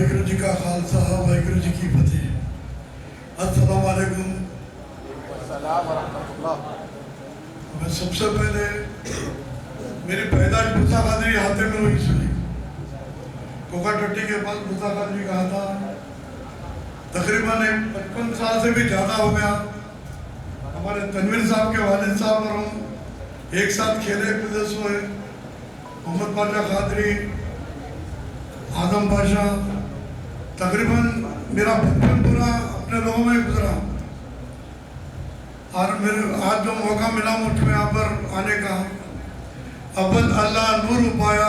वाहिगुरु जी का खालसा, वाहिगुरु जी की फतेह। अस्सलाम वालेकुम। मैं सबसे पहले मेरी पैदाइश मूसा कादरी हाथे में हुई सुनी। कोका टट्टी के पास मूसा कादरी कहा था। तकरीबन 55 साल से भी ज़्यादा हो गया। हमारे तनवीर साहब के वालिद साहब और हम एक साथ खेले कूदे सोए। मोहम्मद पाशा कादरी, आदम पाशा, तकरीबन मेरा बचपन पूरा अपने लोगों में गुजरा। और मेरे आज जो मौका मिला मुझ में यहाँ पर आने का, अव्वल अल्लाह नूर पाया,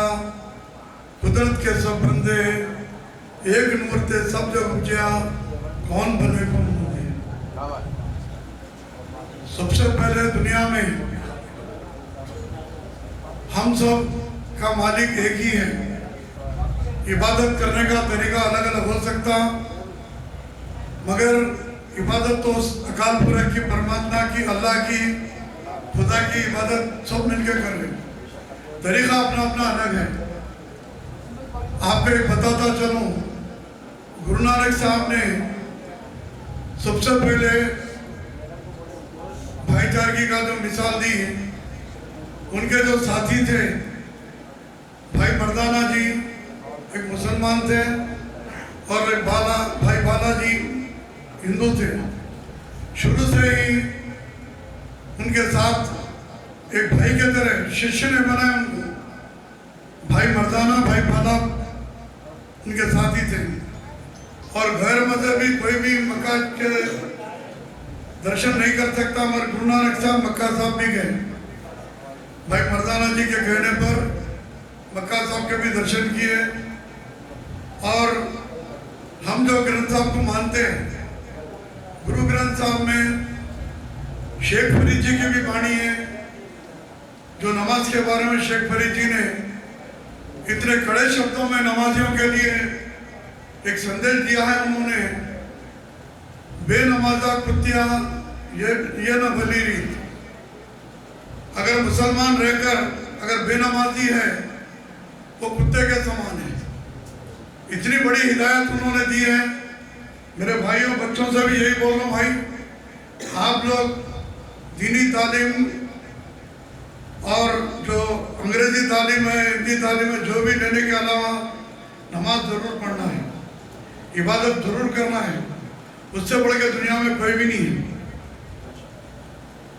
कुदरत के सब बंदे एक नूर थे सब जग उपजा, कौन बने कौन बने। सबसे पहले दुनिया में हम सब का मालिक एक ही है। इबादत करने का तरीका अलग अलग हो सकता, मगर इबादत तो अकाल पुरख की, परमात्मा की, अल्लाह की, खुदा की इबादत सब मिलकर कर रहे। तरीका अपना अपना अलग है। आपको एक बताता चलूं, गुरु नानक साहब ने सबसे पहले भाईचारगी का जो मिसाल दी, उनके जो साथी थे भाई मर्दाना जी एक मुसलमान थे और एक भाई बालाजी हिंदू थे। शुरू से ही उनके साथ एक भाई के तरह शिष्य ने बनाया उनको। भाई मर्दाना, भाई बाला उनके साथी थे। और गैर मजहबी कोई भी मक्का के दर्शन नहीं कर सकता, मगर गुरु नानक साहब मक्का साहब भी गए। भाई मर्दाना जी के कहने पर मक्का साहब के भी दर्शन किए। और हम जो ग्रंथ साहब को मानते हैं, गुरु ग्रंथ साहब में शेख फरीद जी की भी वाणी है। जो नमाज के बारे में शेख फरीद जी ने इतने कड़े शब्दों में नमाजियों के लिए एक संदेश दिया है। उन्होंने बेनमाजा कुत्तिया ये न भली रीत। अगर मुसलमान रहकर अगर बेनमाजी है वो कुत्ते के समान है। इतनी बड़ी हिदायत उन्होंने दी है। मेरे भाइयों बच्चों से भी यही बोल रहा हूँ, भाई आप लोग दीनी तालीम और जो अंग्रेजी तालीम है, हिंदी तालीम है, जो भी लेने के अलावा नमाज जरूर पढ़ना है, इबादत जरूर करना है। उससे बढ़ के दुनिया में कोई भी नहीं है।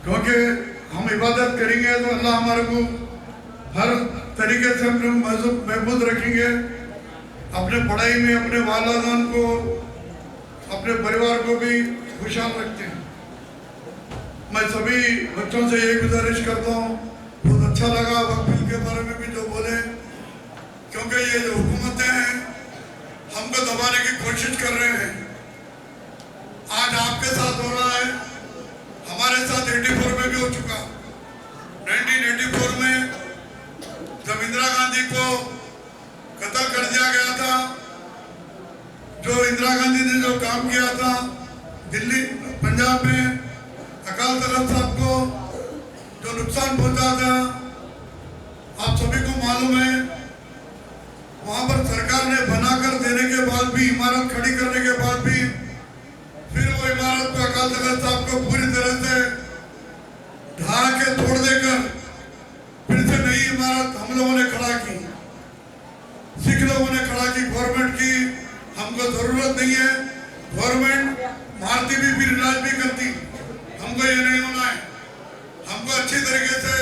क्योंकि हम इबादत करेंगे तो अल्लाह हमारे को हर तरीके से हम महफूज रखेंगे। अपने पढ़ाई में अपने वालिदैन को, अपने परिवार को भी खुशहाल रखते हैं। मैं सभी बच्चों से यही गुजारिश करता हूँ। बहुत अच्छा लगा वक्फ के बारे में भी जो बोले, क्योंकि ये जो हुकूमतें हैं हमको दबाने की कोशिश कर रहे हैं। आज आपके साथ हो रहा है, हमारे साथ 84 में भी हो चुका। 1984 में जब इंदिरा गांधी को कत्ल कर दिया गया था, जो इंदिरा गांधी ने जो काम किया था दिल्ली पंजाब में अकाल तख्त साहब को जो नुकसान पहुंचा था, आप सभी को मालूम है। वहां पर सरकार ने बनाकर देने के बाद भी, इमारत खड़ी करने के बाद भी, फिर वो इमारत को अकाल तख्त साहब को पूरी तरह से ढा के तोड़ देकर फिर से नई इमारत हम लोगों ने खड़ा की, सिख लोगों ने खड़ा की, गवर्नमेंट की। हमको जरूरत नहीं है, गवर्नमेंट मारती भी फिर इलाज भी करती। हमको ये नहीं होना है। हमको अच्छी तरीके से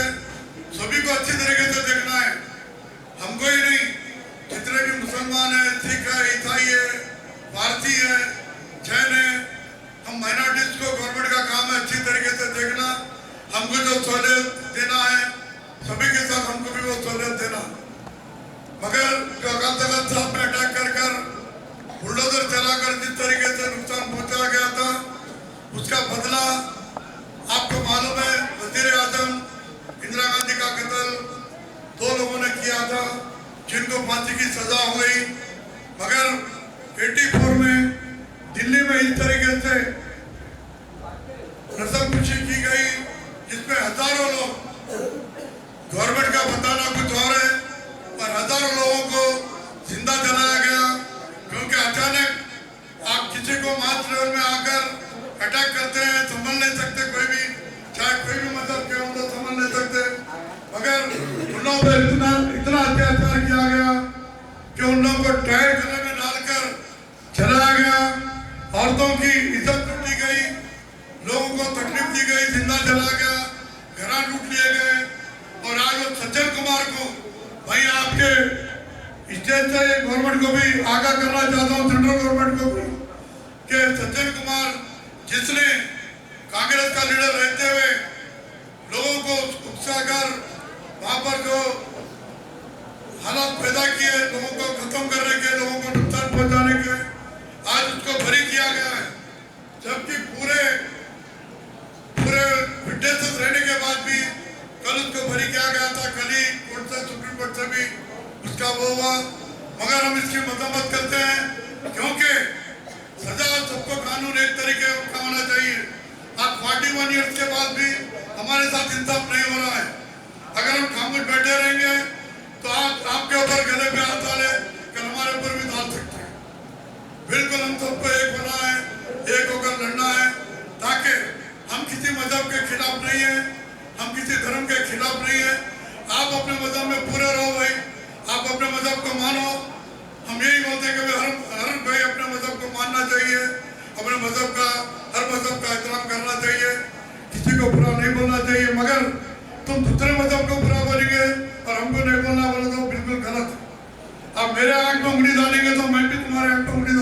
सभी को अच्छी तरीके से देखना है। हमको ही नहीं, जितने भी मुसलमान है, सिख है, ईसाई है, पारसी है, जैन है, हम माइनॉरिटीज को गवर्नमेंट का काम है अच्छी तरीके से देखना। हमको जो सहूलियत देना है सभी के साथ हमको भी वो सहूलियत देना। मगर जो अकाल तख्त साहब में अटैक कर बुलडोजर चलाकर जिस तरीके से नुकसान पहुंचाया गया था, उसका बदला आपको मालूम है। वजीर आजम इंदिरा गांधी का कत्ल 2 लोगों ने किया था, जिनको फांसी की सजा हुई। मगर 84 में दिल्ली में इस तरीके से रस्मकुशी की गई, जिसमें हजारों लोग, गवर्नमेंट का बताना कुछ और है, पर हजारों लोगों को जिंदा जलाया गया। क्योंकि उन लोगों पर इतना अत्याचार किया गया कि उन लोगों को टायर गले में डालकर चलाया गया, औरतों की इज्जत लूटी गई, लोगों को तकलीफ दी गई, जिंदा जला गया, घर लूट लिए गए। और आज वो सज्जन कुमार को भाई आपके स्टेज से गवर्नमेंट को भी आगाह करना चाहता हूँ, सेंट्रल गवर्नमेंट को भी, कि सज्जन कुमार जिसने कांग्रेस का लीडर रहते हुए लोगों को उकसाकर वहां पर जो हालात पैदा किए, लोगों को खत्म करने के, लोगों को नुकसान पहुंचाने के, आज उसको बरी किया गया है। जबकि पूरे विटनेसेस रहने के बाद भी कल उसको बरी किया गया था। कल ही कोर्ट से, सुप्रीम कोर्ट से भी उसका वो हुआ। मगर हम इसकी मजम्मत करते हैं क्योंकि सजा सबको कानून एक तरीके का होना चाहिए। आज 41 ईयर्स के बाद भी हमारे साथ इंसाफ नहीं हो रहा है। अगर हम खामोश बैठे रहेंगे तो आपके ऊपर गले पे हाथ डाले, कल हमारे ऊपर भी डाल सकते हैं। बिल्कुल हम सबको एक होना है, एक होकर लड़ना है, ताकि हम किसी मजहब के खिलाफ नहीं है, हम किसी धर्म के खिलाफ नहीं है। आप अपने मजहब में पूरे रहो भाई, आप अपने मजहब को मानो। हम यही बोलते हैं कि हर भाई अपने मजहब को मानना चाहिए, अपने मजहब का, हर मजहब का एहतराम करना चाहिए, किसी को बुरा नहीं बोलना चाहिए। मगर तुम दूसरे मजहब को बुरा बोलेंगे और हमको नहीं बोलना बोले तो बिल्कुल गलत है। आप मेरे आंख में उंगली डालेंगे तो मैं भी तुम्हारे आंख में उंगली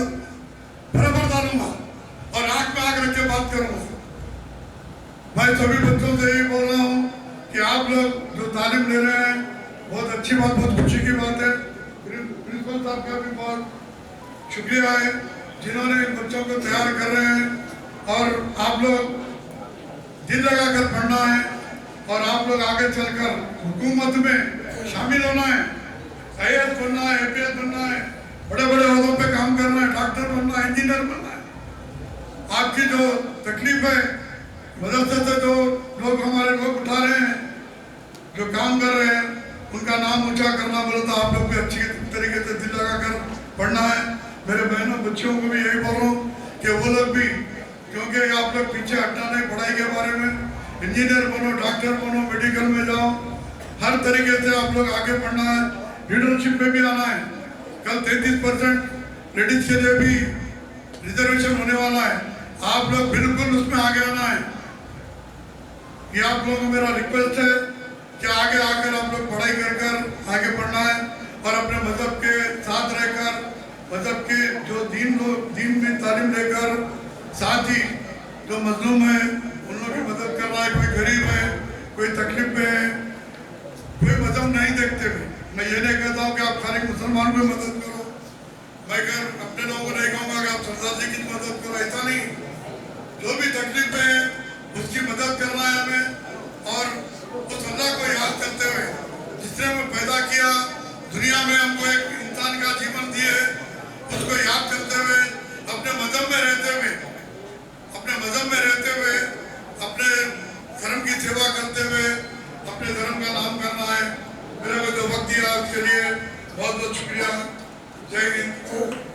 बराबर डालूंगा और आंख में आंख रख के बात करूंगा। मैं सभी बच्चों से यही बोल रहा हूँ कि आप लोग जो तालीम ले रहे हैं बहुत अच्छी बात, बहुत खुशी की बात है। प्रिंसिपल साहब का भी बहुत शुक्रिया है जिन्होंने इन बच्चों को तैयार कर रहे हैं। और आप लोग दिल लगाकर पढ़ना है और आप लोग आगे चलकर हुकूमत में शामिल होना है, IAS बनना है, APS बनना है, बड़े बड़े ओहदों पे काम करना है, डॉक्टर बनना है, इंजीनियर बनना है। आपकी जो तकलीफ है, मदरसे से जो लोग हमारे लोग उठा रहे हैं, जो काम कर रहे हैं, उनका नाम ऊंचा करना बोले तो आप लोग भी अच्छी तरीके से दिल लगाकर पढ़ना है। मेरे बहनों बच्चियों को भी यही बोल रहा हूँ कि वो लोग भी, क्योंकि आप लोग पीछे हटना नहीं पढ़ाई के बारे में, इंजीनियर बनो, डॉक्टर बनो, मेडिकल में जाओ, हर तरीके से आप लोग आगे बढ़ना है। लीडरशिप में भी आना है। कल 33% लेडीज के लिए भी रिजर्वेशन होने वाला है। आप लोग बिल्कुल उसमें आगे आना है। ये आप लोगों को मेरा रिक्वेस्ट है कि आगे आकर आप लोग पढ़ाई कर आगे बढ़ना है और अपने मजहब के साथ रहकर, मजहब के जो दीन में तालीम लेकर, साथ ही जो मजलूम है उन लोगों की मदद करना है। कोई गरीब है, कोई तकलीफ में है, कोई मजहब नहीं देखते हुए मैं ये नहीं कहता हूँ कि आप खाली मुसलमान को मदद करो। मैं अपने लोगों को नहीं कहूँगा कि आप सरदार जी की मदद करो, ऐसा नहीं। जो भी तकलीफ है उसकी मदद करना है हमें। और उस अल्लाह को याद करते हुए जिसने हमें पैदा किया, दुनिया में हमको एक इंसान का जीवन दिए, उसको याद करते हुए, अपने मजहब में रहते हुए, अपने धर्म की सेवा करते हुए अपने धर्म का नाम करना है। मेरे को जो वक्त दिया उसके लिए बहुत बहुत शुक्रिया। जय हिंद।